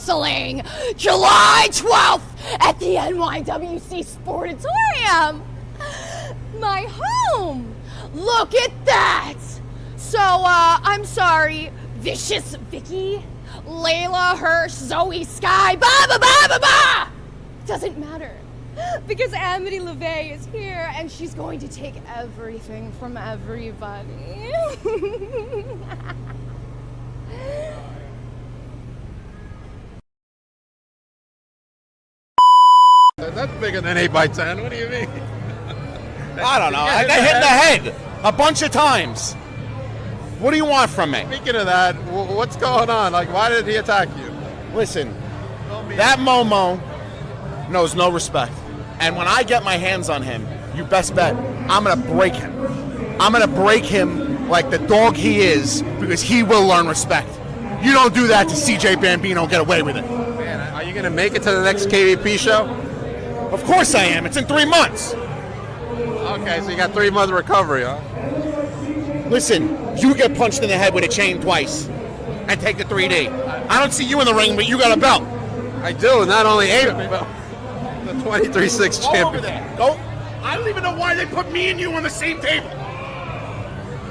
Wrestling, July 12th at the NYWC Sportatorium. My home. Look at that. So, I'm sorry, Vicious Vicky, Layla Hirsch, Zoe Sky, ba. Doesn't matter. Because Amity LeVay is here and she's going to take everything from everybody. That's bigger than 8x10. What do you mean? I don't know. I got hit in the head a bunch of times. What do you want from me? Speaking of that, what's going on? Like, why did he attack you? Listen, that Momo knows no respect. And when I get my hands on him, you best bet I'm going to break him. I'm going to break him like the dog he is because he will learn respect. You don't do that to CJ Bambino and get away with it. Man, are you going to make it to the next KVP show? Of course I am. It's in 3 months. Okay, so you got 3 months of recovery, huh? Listen, you get punched in the head with a chain twice and take the 3D. I don't see you in the ring, but you got a belt. I do, not only 8 of me, but the 23-6 Go champion. over there. Go. I don't even know why they put me and you on the same table.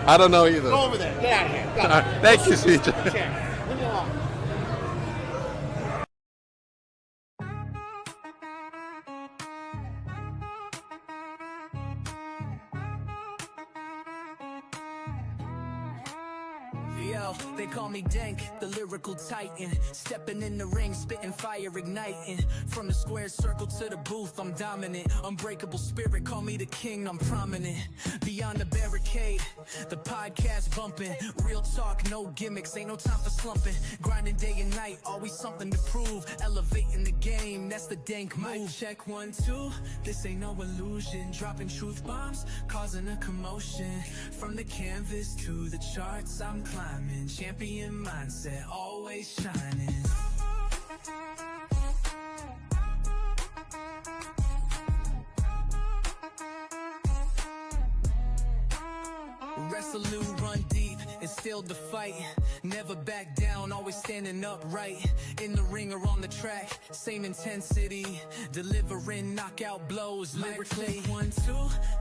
I don't know either. Go over there. Get out of here. Go. All right, thank you, CJ. Leave me alone. Yo, they call me Dank, the lyrical titan. Stepping in the ring, spitting fire, igniting. From the square circle to the booth, I'm dominant. Unbreakable spirit, call me the king, I'm prominent. Beyond the barricade, the podcast bumping. Real talk, no gimmicks, ain't no time for slumping. Grinding day and night, always something to prove. Elevating the game, that's the Dank move. Mic check 1, 2, this ain't no illusion. Dropping truth bombs, causing a commotion. From the canvas to the charts, I'm climbing. Champion mindset, always shining. Resolute, run deep, instilled the fight. Never back down, always standing upright. In the ring or on the track, same intensity. Delivering knockout blows lyrically. 1, 2,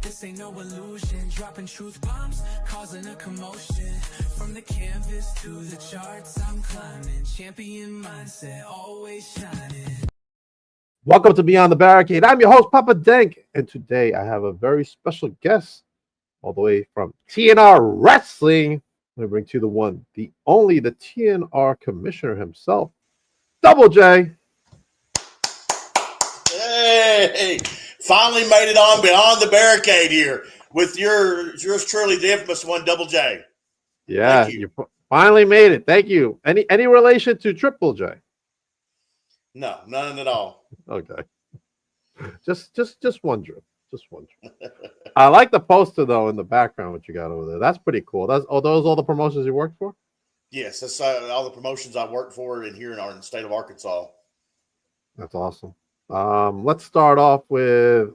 this ain't no illusion. Dropping truth bombs, causing a commotion. From the canvas to the charts, I'm climbing. Champion mindset, always shining. Welcome to Beyond the Barricade. I'm your host, Papa Dank, and today I have a very special guest all the way from TNR Wrestling. I'm going to bring to the one, the only, the TNR commissioner himself, Double J. Hey, finally made it on Beyond the Barricade here with yours truly, the infamous one, Double J. Yeah, you finally made it. Thank you. Any relation to Triple J? No, none at all. Okay. Just wondering. Just wondering. I like the poster though in the background. What you got over there? That's pretty cool. Those all the promotions you worked for? Yes, that's all the promotions I worked for in here in the state of Arkansas. That's awesome. Let's start off with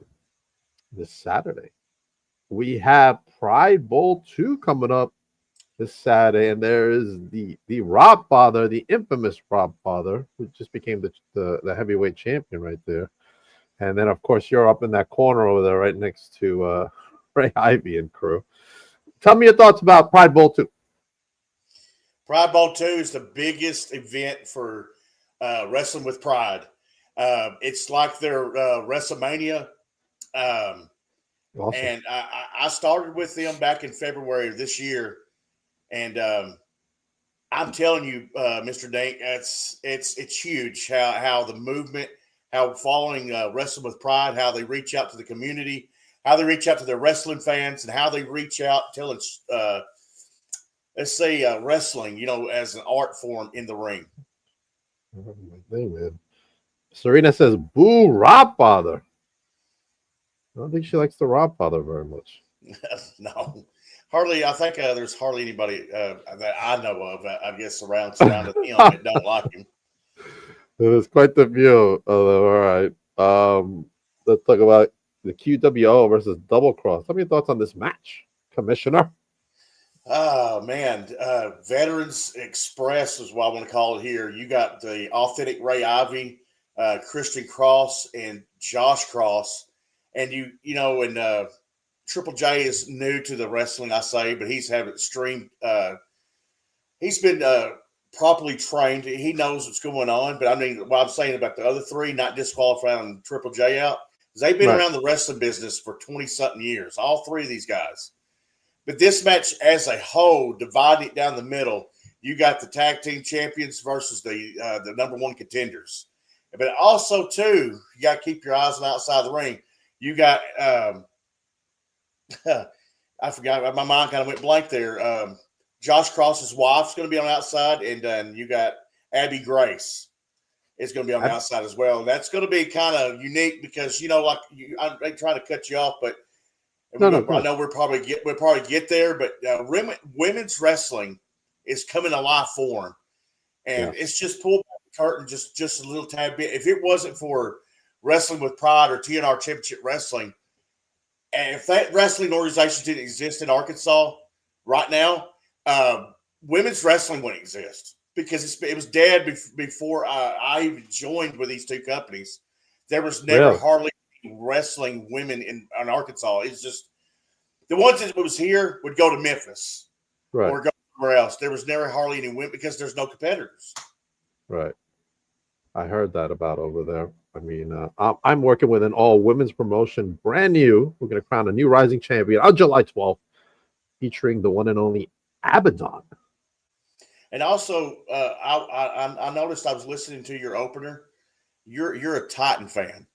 this Saturday. We have Pride Bowl 2 coming up this Saturday, and there is the Rob Father, the infamous Rob Father, who just became the heavyweight champion right there. And then, of course, you're up in that corner over there right next to Ray Ivy and crew. Tell me your thoughts about Pride Bowl 2. Pride Bowl 2 is the biggest event for Wrestling with Pride. It's like their WrestleMania. Awesome. And I started with them back in February of this year. And I'm telling you, Mr. Dank, it's huge how the movement, how following Wrestling with Pride, how they reach out to the community, how they reach out to their wrestling fans, and how they reach out telling, let's say, wrestling, as an art form in the ring. Man. Serena says, "Boo, Rob Father." I don't think she likes the Rob Father very much. No, hardly. I think there's hardly anybody that I know of, I guess, surrounded him that don't like him. It is quite the view. All right. Let's talk about the QWO versus Double Cross. Tell me your thoughts on this match, Commissioner. Oh man, Veterans Express is what I want to call it here. You got the authentic Ray Ivy, Christian Cross, and Josh Cross, and and Triple J is new to the wrestling, I say, but he's had extreme. He's been properly trained. He knows what's going on. But I mean, what I'm saying about the other three, not disqualifying Triple J out, is they've been around the wrestling business for 20 something years. All three of these guys. But this match as a whole, divided it down the middle, you got the tag team champions versus the number one contenders. But also, too, you got to keep your eyes on outside the ring. You got, I forgot, my mind kind of went blank there. Josh Cross's wife's going to be on the outside, and you got Abby Grace is going to be on the outside as well. And that's going to be kind of unique because, I'm trying to cut you off, but I know we'll probably get there, but women's wrestling is coming to live form, and it's just pulled back the curtain just a little tad bit. If it wasn't for Wrestling with Pride or TNR Championship Wrestling, and if that wrestling organization didn't exist in Arkansas right now, women's wrestling wouldn't exist because it was dead before I even joined with these two companies. There was never hardly wrestling women in Arkansas. It's just the ones that was here would go to Memphis or go somewhere else. There was never hardly any women because there's no competitors. Right. I heard that about over there. I mean, I'm working with an all women's promotion, brand new. We're going to crown a new rising champion on July 12th, featuring the one and only Abaddon. And also, I noticed I was listening to your opener. You're a Titan fan.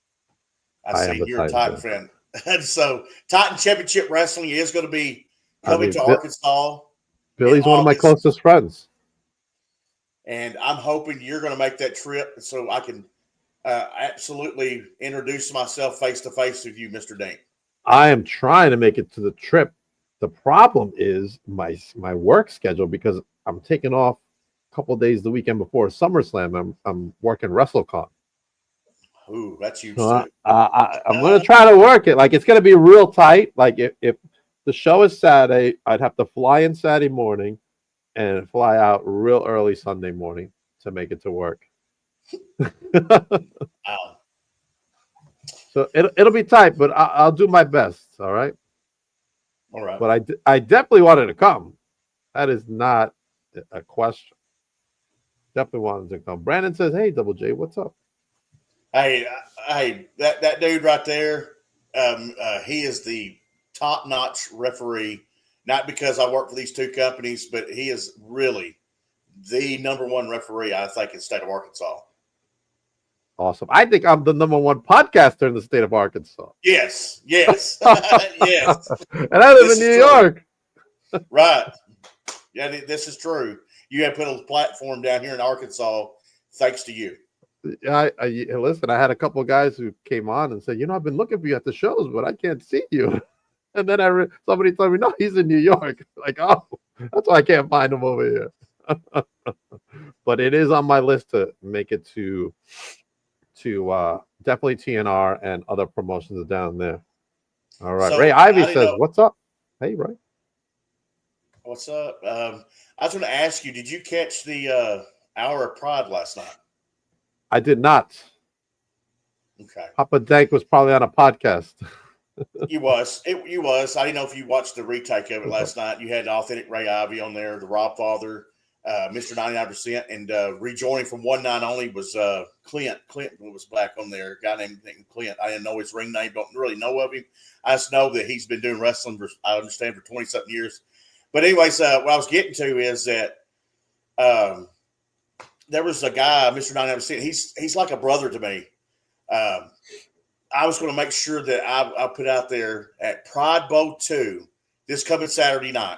I see you're a Titan fan. And so Titan Championship Wrestling is going to be coming to Arkansas. Billy's one of my closest friends. And I'm hoping you're going to make that trip so I can absolutely introduce myself face-to-face with you, Mr. Dink. I am trying to make it to the trip. The problem is my work schedule because I'm taking off a couple of days the weekend before SummerSlam. I'm working WrestleCon. Ooh, that's huge. So I'm going to try to work it. Like, it's going to be real tight. Like, if the show is Saturday, I'd have to fly in Saturday morning and fly out real early Sunday morning to make it to work. Wow. So it'll be tight, but I'll do my best. All right. All right. But I definitely wanted to come. That is not a question. Definitely wanted to come. Brandon says, "Hey, Double J, what's up?" Hey, that dude right there, he is the top-notch referee, not because I work for these two companies, but he is really the number one referee, I think, in the state of Arkansas. Awesome. I think I'm the number one podcaster in the state of Arkansas. Yes. Yes. Yes. And I live in New York. Right. Yeah, this is true. You have put a platform down here in Arkansas thanks to you. I listen, I had a couple of guys who came on and said, I've been looking for you at the shows, but I can't see you. And then somebody told me, no, he's in New York. Like, oh, that's why I can't find him over here. But it is on my list to make it to definitely TNR and other promotions down there. All right. So, Ray Ivy says, what's up? Hey, Ray. What's up? I was going to ask you, did you catch the Hour of Pride last night? I did not. Okay. Papa Dank was probably on a podcast. You was. I didn't know if you watched the retake of it last night. You had authentic Ray Ivy on there, the Rob Father, Mr. 99%, and rejoining from 1-9 only was Clint. Clint was back on there. A guy named Clint. I didn't know his ring name. Don't really know of him. I just know that he's been doing wrestling for, I understand, for 20-something years. But anyways, what I was getting to is that there was a guy, Mr. 99%. He's like a brother to me. I was going to make sure that I put out there at Pride Bowl 2 this coming Saturday night.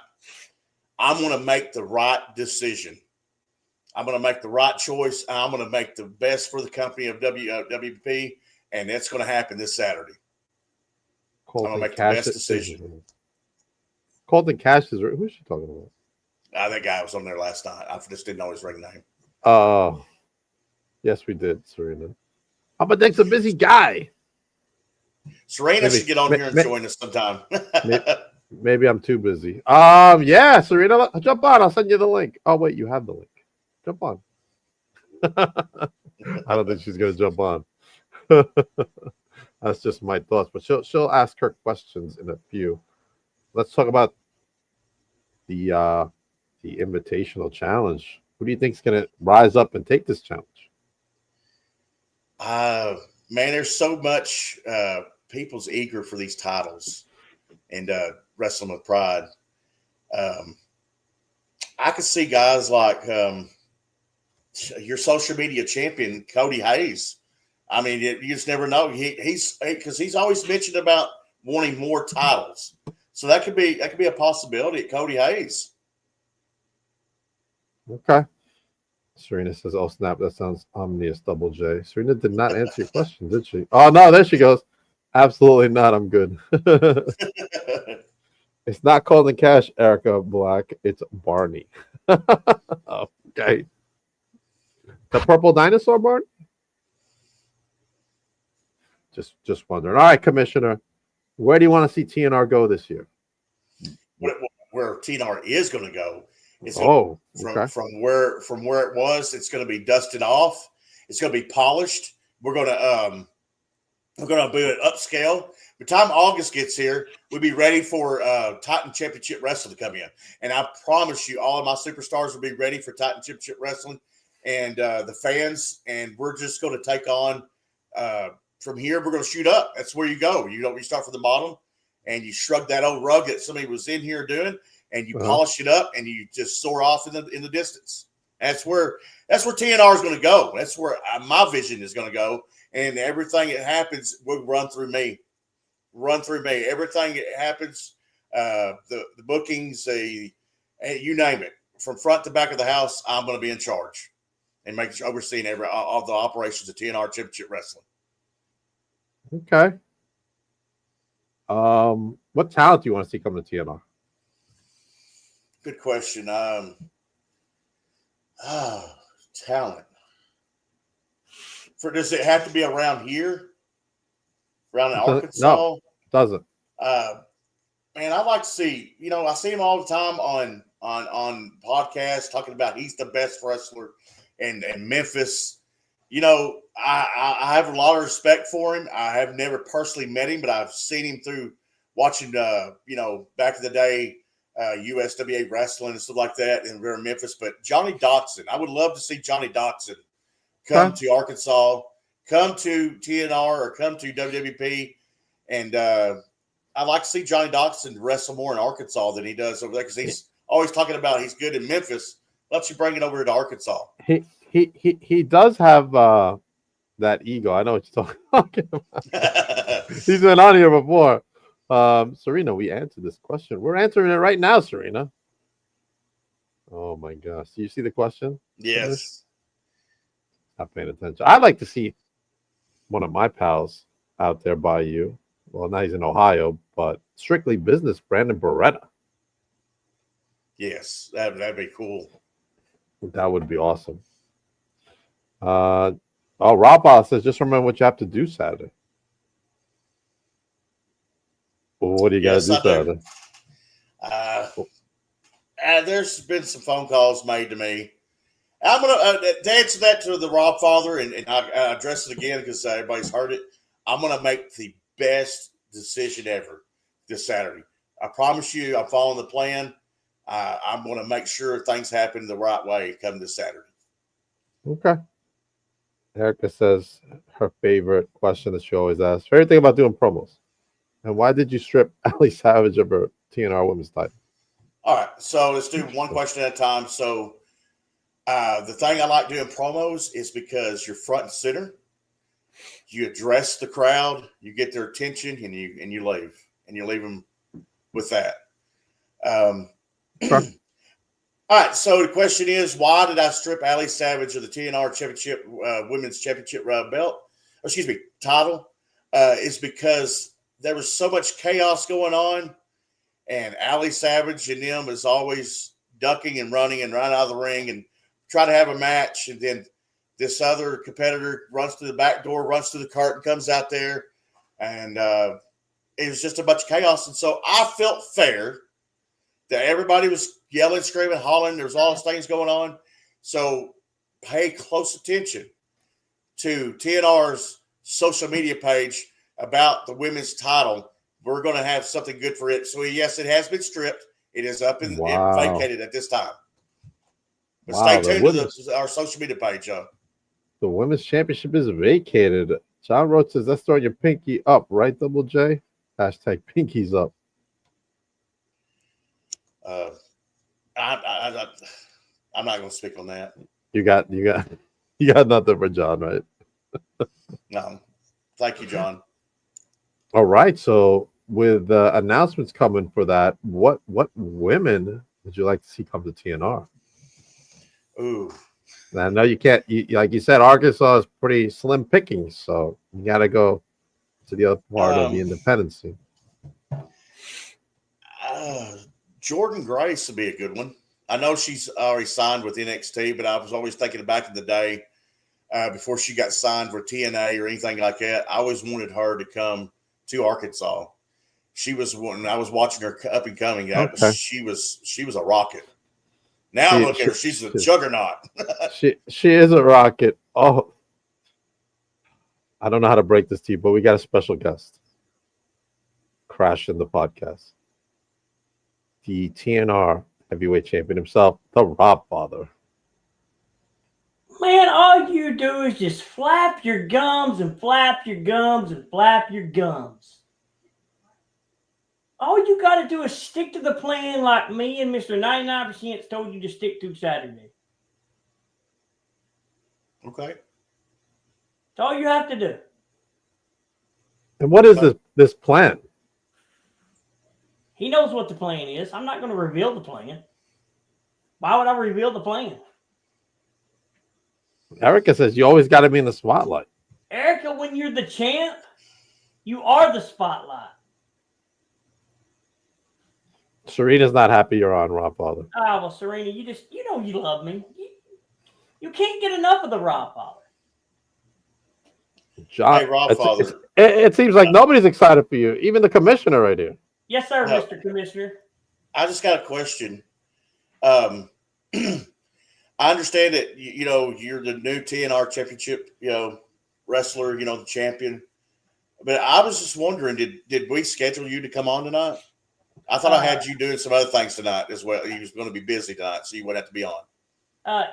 I'm going to make the right decision. I'm going to make the right choice. I'm going to make the best for the company of WP, and that's going to happen this Saturday. Colton I'm going to make the best decision. Colton Cash is who's she talking about? That guy was on there last night. I just didn't know his ring name. Yes, we did, Serena. Papa Dick's a busy guy. Serena should get on here and join us sometime. Maybe I'm too busy. Yeah, Serena, jump on. I'll send you the link. Oh wait, you have the link. Jump on. I don't think she's gonna jump on. That's just my thoughts, but she'll ask her questions in a few. Let's talk about the invitational challenge. Who do you think is gonna rise up and take this challenge? Man, there's so much people's eager for these titles and Wrestling with Pride. I could see guys like your social media champion, Cody Hayes. I mean, you just never know. He's always mentioned about wanting more titles, so that could be a possibility at Cody Hayes. Okay. Serena says, "Oh snap, that sounds ominous." Double J. Serena did not answer your question, did she? Oh no, there she goes. Absolutely not. I'm good. It's not called in cash, Erica Black. It's Barney. Okay. The purple dinosaur, Barney? Just wondering. All right, Commissioner. Where do you want to see TNR go this year? Where TNR is going to go is from where it was. It's going to be dusted off. It's going to be polished. We're going to do it upscale. By the time August gets here, we'll be ready for Titan Championship Wrestling to come in. And I promise you, all of my superstars will be ready for Titan Championship Wrestling and the fans. And we're just going to take on from here. We're going to shoot up. That's where you go. You start from the bottom and you shrug that old rug that somebody was in here doing, and you polish it up and you just soar off in the distance. That's where TNR is going to go. That's where my vision is going to go. And everything that happens will run through me. Everything that happens, the bookings, you name it, from front to back of the house, I'm going to be in charge and overseeing all the operations of TNR Championship Wrestling. Okay. What talent do you want to see come to TNR? Good question. Talent. Does it have to be around here? Around in Arkansas? No, it doesn't. Man, I like to see, I see him all the time on podcasts talking about he's the best wrestler in Memphis. I have a lot of respect for him. I have never personally met him, but I've seen him through watching, back in the day, USWA wrestling and stuff like that in Memphis. But Johnny Dotson, I would love to see Johnny Dotson come to Arkansas, come to TNR, or come to WWP. And I'd like to see Johnny Dotson wrestle more in Arkansas than he does over there, because he's always talking about he's good in Memphis. Let's you bring it over to Arkansas. He does have that ego. I know what you're talking about. He's been on here before. Serena, we answered this question. We're answering it right now, Serena. Oh my gosh. Do you see the question? Yes. Not paying attention. I'd like to see one of my pals out there by you. Well, now he's in Ohio, but Strictly Business, Brandon Beretta. Yes, that'd be cool. That would be awesome. Rob says, just remember what you have to do Saturday. Well, what do you got to do Saturday? There's been some phone calls made to me. I'm going to answer that to the Rob Father, and I address it again because everybody's heard it. I'm going to make the best decision ever this Saturday. I promise you, I'm following the plan. I'm going to make sure things happen the right way come this Saturday. Okay. Erica says her favorite question that she always asks. Favorite thing about doing promos? And why did you strip Ali Savage of her TNR women's title? All right. So let's do one question at a time. So the thing I like doing promos is because you're front and center. You address the crowd, you get their attention, and you leave. And you leave them with that. Sure. All right, so the question is, why did I strip Ali Savage of the TNR Championship Women's Championship title? Is because there was so much chaos going on, and Ali Savage and them is always ducking and running out of the ring and try to have a match, and then this other competitor runs through the back door, runs through the curtain, comes out there, and it was just a bunch of chaos. And so I felt fair that everybody was yelling, screaming, hollering. There was all these things going on. So pay close attention to TNR's social media page about the women's title. We're going to have something good for it. So yes, it has been stripped. It is up and vacated at this time. But stay tuned to our social media page, Joe. The women's championship is vacated. John Roach says, that's throwing your pinky up, right, Double J? Hashtag pinkies up. I'm not going to speak on that. You got nothing for John, right? No. Thank you, John. All right. So with announcements coming for that, what women would you like to see come to TNR? Ooh. I know you can't. Like you said, Arkansas is pretty slim pickings, so you got to go to the other part of the independency. Jordan Grace would be a good one. I know she's already signed with NXT, but I was always thinking back in the day before she got signed for TNA or anything like that. I always wanted her to come to Arkansas. She was when I was watching her up and coming. Okay. She was a rocket. Now look at her; she's a juggernaut. she is a rocket. Oh, I don't know how to break this to you, but we got a special guest crashing the podcast. The TNR heavyweight champion himself, the Rob Father. Man, all you do is just flap your gums and flap your gums and flap your gums. All you got to do is stick to the plan like me and Mr. 99% told you to stick to Saturday. Okay. That's all you have to do. And what is this plan? He knows what the plan is. I'm not going to reveal the plan. Why would I reveal the plan? Erica says you always got to be in the spotlight. Erica, when you're the champ, you are the spotlight. Serena's not happy you're on, Rob Father. Ah, well, Serena, you know you love me. You can't get enough of the Rob Father. John, hey, Rob Father. It seems like nobody's excited for you, even the commissioner right here. Yes, sir, Mr. Commissioner. I just got a question. I understand that you're the new TNR championship, wrestler, the champion. But I was just wondering, did we schedule you to come on tonight? I thought I had you doing some other things tonight as well. You was going to be busy tonight, so you wouldn't have to be on.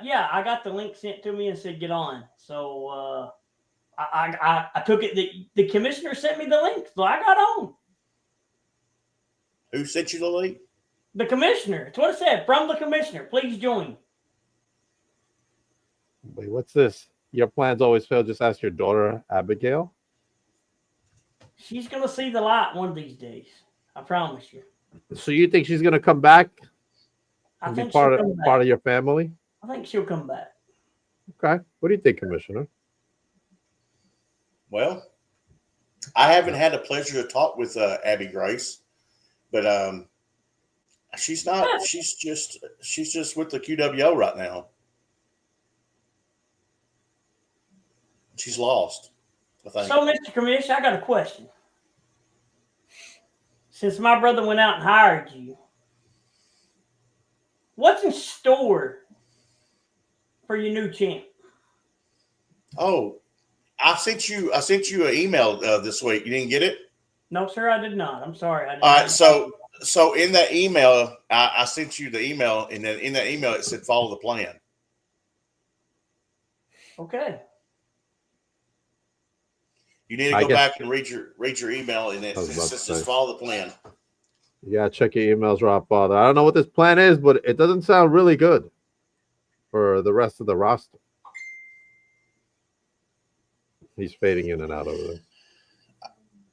Yeah, I got the link sent to me and said get on. So I took it. The commissioner sent me the link, so I got on. Who sent you the link? The commissioner. It's what it said. From the commissioner. Please join. Wait, what's this? Your plans always fail. Just ask your daughter, Abigail. She's going to see the light one of these days. I promise you. So you think she's going to come back and be part of your family? I think she'll come back. Okay. What do you think, Commissioner? Well, I haven't had the pleasure to talk with Abby Grace, but she's not. She's just with the QWO right now. She's lost, I think. So, Mr. Commissioner, I got a question. Since my brother went out and hired you, what's in store for your new champ? Oh, I sent you an email this week. You didn't get it? No, sir, I did not. I'm sorry. I did All right, not. so in that email, I sent you the email, and then in that email it said follow the plan. Okay. You need to go back and read your email, and it says just follow the plan. You gotta check your emails, Rob Father. I don't know what this plan is, but it doesn't sound really good for the rest of the roster. He's fading in and out over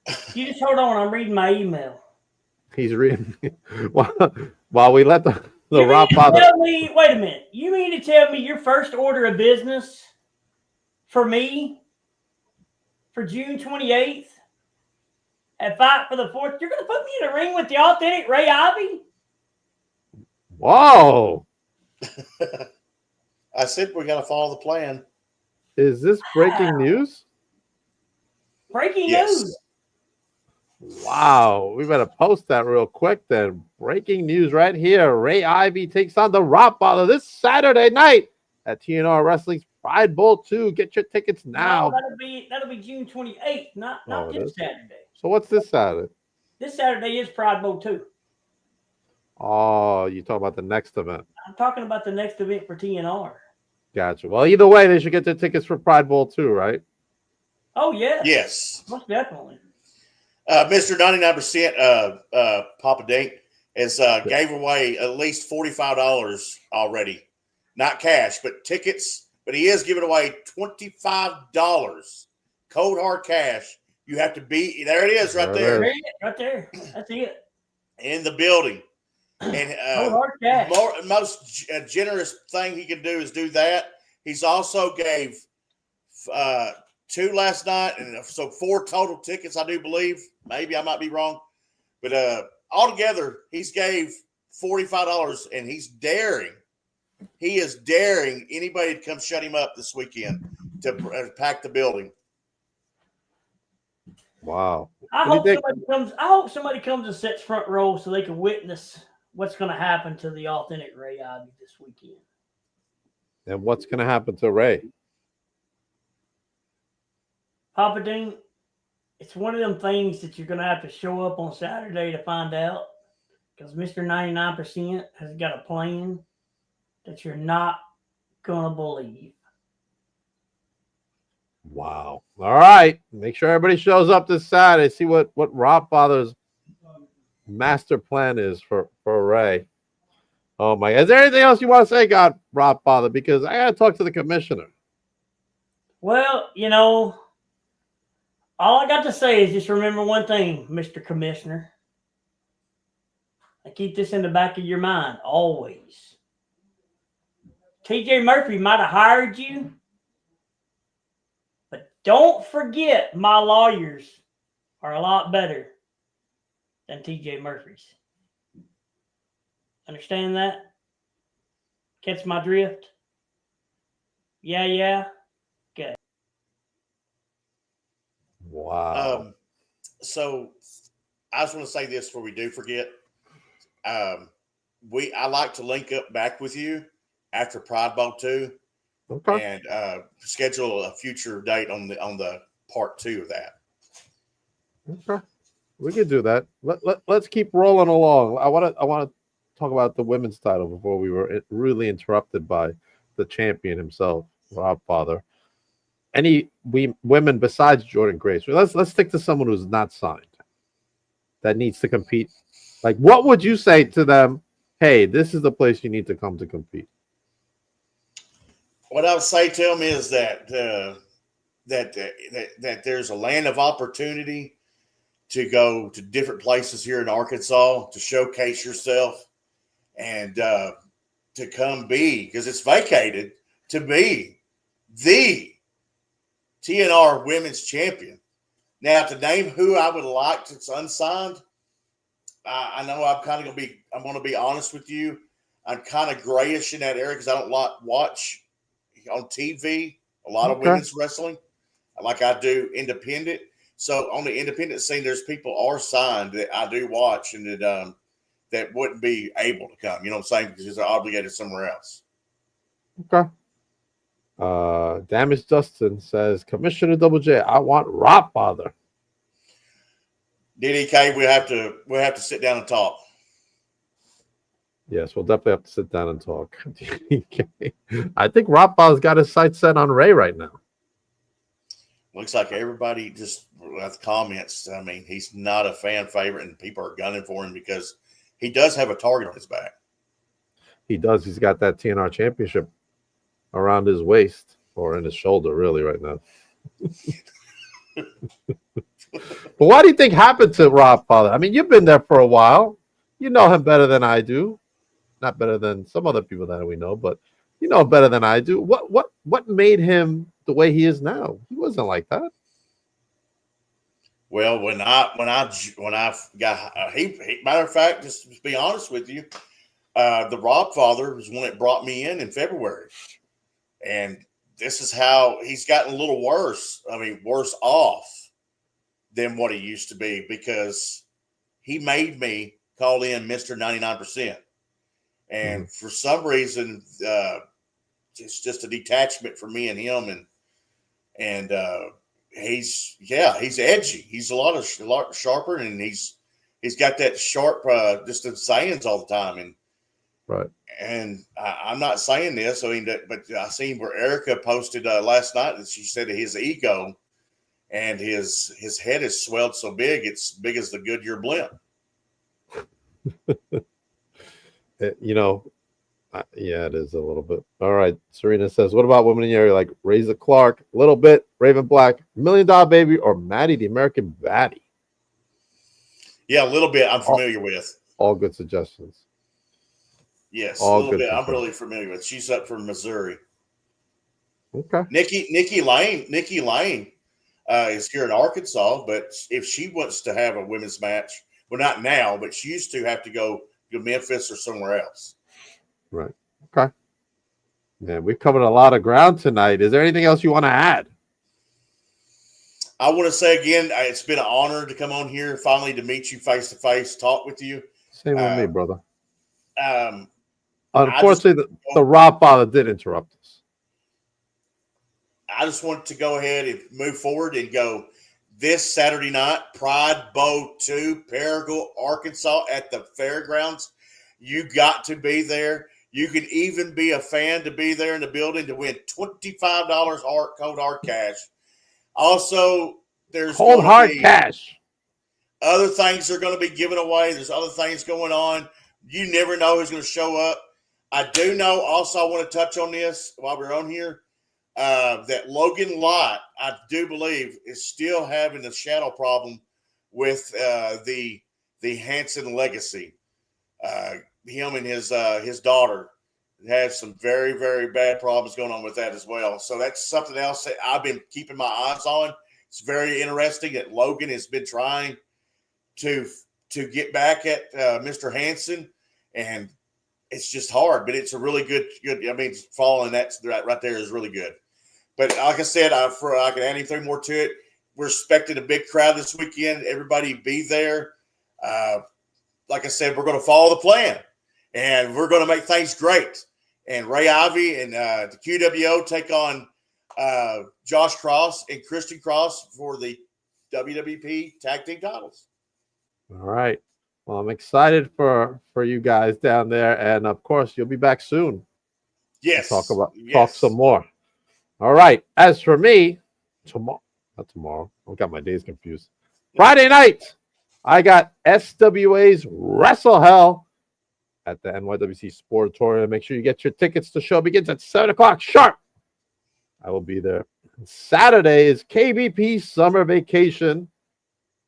there. You just hold on. I'm reading my email. He's reading while we let the Rob Father. Wait a minute. You mean to tell me your first order of business for me for June 28th at Fight for the Fourth, you're going to put me in a ring with the authentic Ray Ivy? Whoa. I said we got to follow the plan. Is this breaking news? Breaking news. Wow, we better post that real quick then. Breaking news right here. Ray Ivy takes on the Rottweiler this Saturday night at TNR Wrestling's Pride Bowl 2. Get your tickets now. No, that'll be June 28th, not it this is. Saturday. So what's this Saturday? This Saturday is Pride Bowl 2. Oh, you talking about the next event. I'm talking about the next event for TNR. Gotcha. Well, either way, they should get their tickets for Pride Bowl 2, right? Oh, yeah. Yes. Most definitely. Mr. 99% Papa Dink has gave away at least $45 already. Not cash, but tickets. But he is giving away $25 cold hard cash. You have to be there. It is right there. Right there. That's it. In the building. And cold hard cash. Most generous thing he can do is do that. He's also gave 2 last night, and so 4 total tickets, I do believe. Maybe I might be wrong, but altogether he's gave $45, and he's daring. He is daring anybody to come shut him up this weekend to pack the building. Wow! I hope somebody comes and sits front row so they can witness what's going to happen to the authentic Ray Ivy this weekend. And what's going to happen to Ray? Papa Dean, it's one of them things that you're going to have to show up on Saturday to find out, because Mr. 99% has got a plan that you're not going to believe. Wow. All right. Make sure everybody shows up this Saturday. See what Rottweiler's master plan is for Ray. Oh, my. Is there anything else you want to say, Rottweiler? Because I got to talk to the commissioner. Well, you know, all I got to say is just remember one thing, Mr. Commissioner. And keep this in the back of your mind always. TJ Murphy might have hired you, but don't forget my lawyers are a lot better than TJ Murphy's. Understand that? Catch my drift? Yeah. Okay. Wow. So I just want to say this before we do forget. I like to link up back with you after Pride Bowl 2, okay, and schedule a future date on the part 2 of that. Okay, we can do that. Let's keep rolling along. I want to talk about the women's title before we were really interrupted by the champion himself, Rottweiler. Any women besides Jordan Grace? Let's stick to someone who's not signed that needs to compete. Like, what would you say to them? Hey, this is the place you need to come to compete. What I would say to them is that there's a land of opportunity to go to different places here in Arkansas to showcase yourself and to come be, because it's vacated, to be the TNR Women's Champion. Now, to name who I would like that's unsigned, I know I'm going to be honest with you. I'm kind of grayish in that area because I don't watch on TV a lot of women's wrestling like I do independent. So on the independent scene, there's people are signed that I do watch and that wouldn't be able to come. You know what I'm saying? Because they're obligated somewhere else. Okay. Damage Dustin says, Commissioner Double J, I want Rottweiler. DDK, we'll have to sit down and talk. Yes, we'll definitely have to sit down and talk. I think Rottweiler's got his sights set on Ray right now. Looks like everybody just with comments. I mean, he's not a fan favorite, and people are gunning for him because he does have a target on his back. He does. He's got that TNR championship around his waist or in his shoulder, really, right now. But what do you think happened to Rottweiler? I mean, you've been there for a while. You know him better than I do. Not better than some other people that we know, but you know better than I do. What made him the way he is now? He wasn't like that. Well, when I got matter of fact, just to be honest with you, the Rottweiler was one that brought me in February, and this is how he's gotten a little worse. I mean, worse off than what he used to be because he made me call in Mr. 99%. And for some reason, it's just a detachment for me and him. And he's edgy. He's a lot sharper, and he's got that sharp, just the sayings all the time. And right. And I'm not saying this, but I seen where Erica posted last night that she said his ego and his head is swelled so big, it's big as the Goodyear blimp. Yeah, it is a little bit. All right. Serena says, what about women in the area like Razor Clark, Little Bit, Raven Black, $1 Million Baby, or Maddie the American Baddie? Yeah, a little bit I'm familiar with. All good suggestions. Yes, a little bit I'm really familiar with. She's up from Missouri. Okay. Nikki Lane is here in Arkansas, but if she wants to have a women's match, well, not now, but she used to have to go to Memphis or somewhere else. Right. Okay. Man, we've covered a lot of ground tonight. Is there anything else you want to add? I want to say again, it's been an honor to come on here, finally to meet you face to face, talk with you. Same with me, brother. Unfortunately, the Rob father did interrupt us. I just want to go ahead and move forward and go this Saturday night, Pride Bowl 2, Paragould, Arkansas at the fairgrounds. You got to be there. You can even be a fan to be there in the building to win $25 cold hard cash. Also, there's cold hard cash. Other things are going to be given away. There's other things going on. You never know who's going to show up. I do know also, I want to touch on this while we're on here, that Logan Lott, I do believe, is still having a shadow problem with the Hanson legacy. Him and his daughter have some very, very bad problems going on with that as well. So that's something else that I've been keeping my eyes on. It's very interesting that Logan has been trying to get back at Mr. Hanson, and it's just hard. But it's a really good. I mean, following that right there is really good. But like I said, I can add anything more to it. We're expecting a big crowd this weekend. Everybody be there. Like I said, we're going to follow the plan, and we're going to make things great. And Ray Ivy and the QWO take on Josh Cross and Christian Cross for the WWP Tag Team titles. All right. Well, I'm excited for you guys down there, and of course, you'll be back soon. Yes. Talk some more. All right. As for me, not tomorrow. I've got my days confused. Friday night, I got SWA's Wrestle Hell at the NYWC Sportatorium. Make sure you get your tickets. The show begins at 7 o'clock sharp. I will be there. Saturday is KBP Summer Vacation.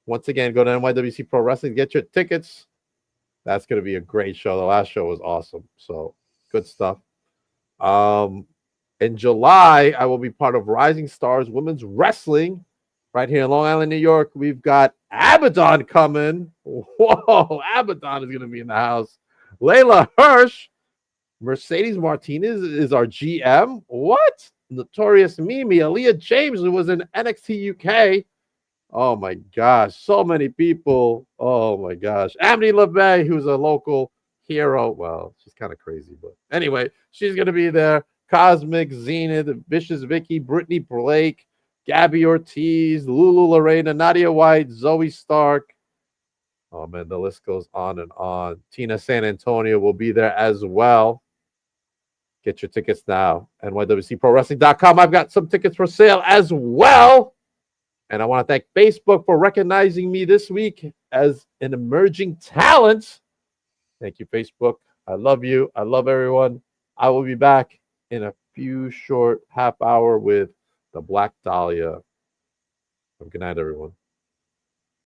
Once again, go to NYWC Pro Wrestling, get your tickets. That's going to be a great show. The last show was awesome. So good stuff. In July, I will be part of Rising Stars Women's Wrestling right here in Long Island, New York. We've got Abaddon coming. Whoa, Abaddon is going to be in the house. Layla Hirsch. Mercedes Martinez is our GM. What? Notorious Mimi. Aaliyah James, who was in NXT UK. Oh, my gosh. So many people. Oh, my gosh. Amity LeVay, who's a local hero. Well, she's kind of crazy. But anyway, she's going to be there. Cosmic, Zenith, Vicious Vicky, Brittany Blake, Gabby Ortiz, Lulu Lorena, Nadia White, Zoe Stark. Oh, man, the list goes on and on. Tina San Antonio will be there as well. Get your tickets now. NYWCProWrestling.com. I've got some tickets for sale as well. And I want to thank Facebook for recognizing me this week as an emerging talent. Thank you, Facebook. I love you. I love everyone. I will be back in a few short half hour with the Black Dahlia. Good night, everyone.